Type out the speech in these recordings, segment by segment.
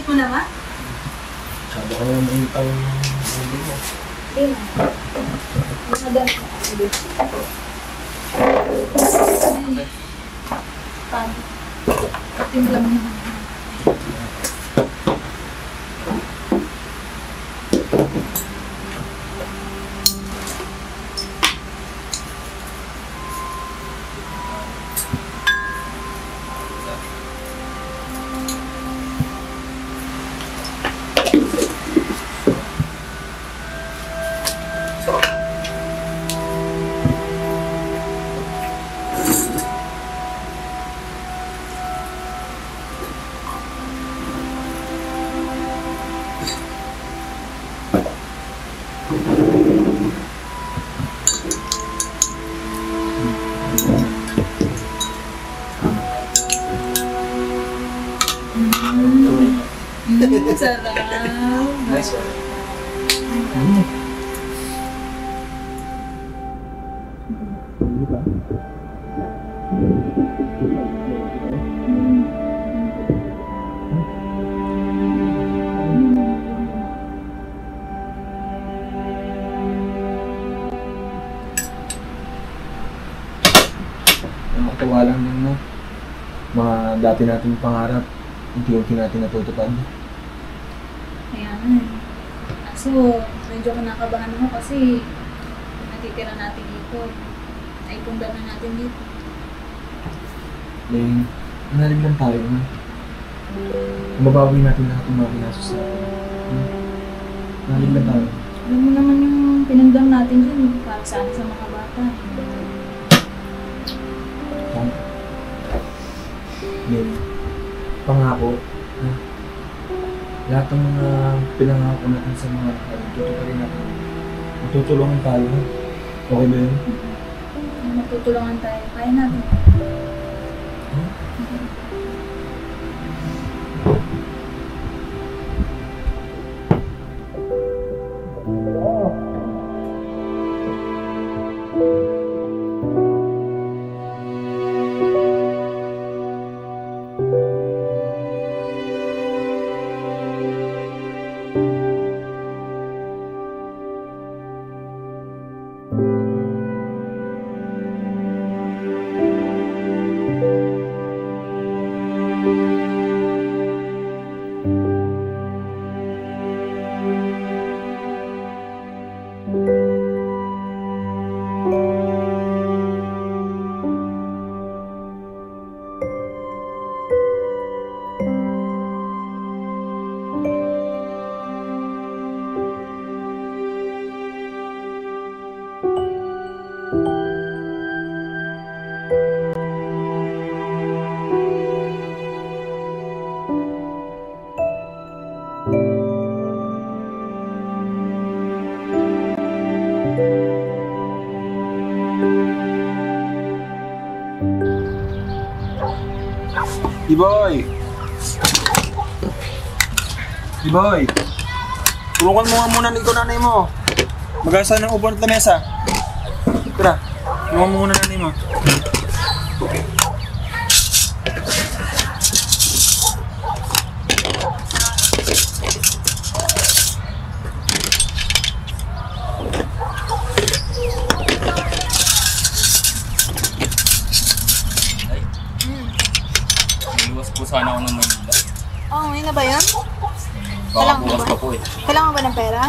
mo na ba? Sabi ko naman mainit ang ulo mo. Hindi na. Mga dami na ako dito. Paano? Timpla mo naman. Sarap. Nice. Nakakatawa lang din, no? Mga dati nating pangarap, unti-unti natin natutupad. Kaya nga eh. Kaso, medyo kinakabahan ako kasi natitira natin dito. Naipundan na natin dito. Dahil, manalig lang tayo, no? Mababawi natin lahat ng mga pinasos natin. Manalig lang tayo. Alam mo naman yung pinundang natin dyan para sa mga bata. Then, pangako, ha? Lahat ng mga pinangako natin sa mga tutuparin natin. Matutulungan tayo, ha? Okay ba yun? Matutulungan tayo. Kaya natin. Iboy! Iboy! Tulungan mo nga muna nito nanay mo. Mag-asa ng upuan at lamesa. Tara, tulungan mo muna nanay mo. Sana ako ng Manila. Oh, yun na ba yun? Baka bukas pa po eh. Kailangan ba ng pera?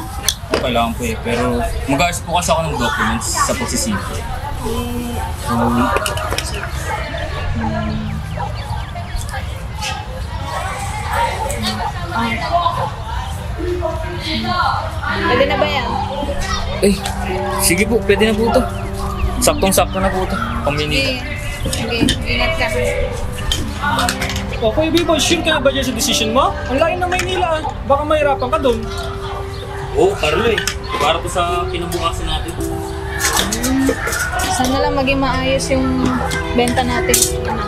Kailangan po eh. Pero mag-ayos po kasi ako ng documents sa pagsisito. So, Pwede na ba yan? eh, sige po, pwede na po ito. Saktong-sakto na po ito. Pamili. Sige, ingat ka. Okay, B-Boy, sure ka na ba dyan sa decision mo? Ang layo ng Maynila, baka mahirapan ka doon. Oo, Carlo eh. Para po sa kinabukasan natin. Sana lang maging maayos yung benta natin. Ano?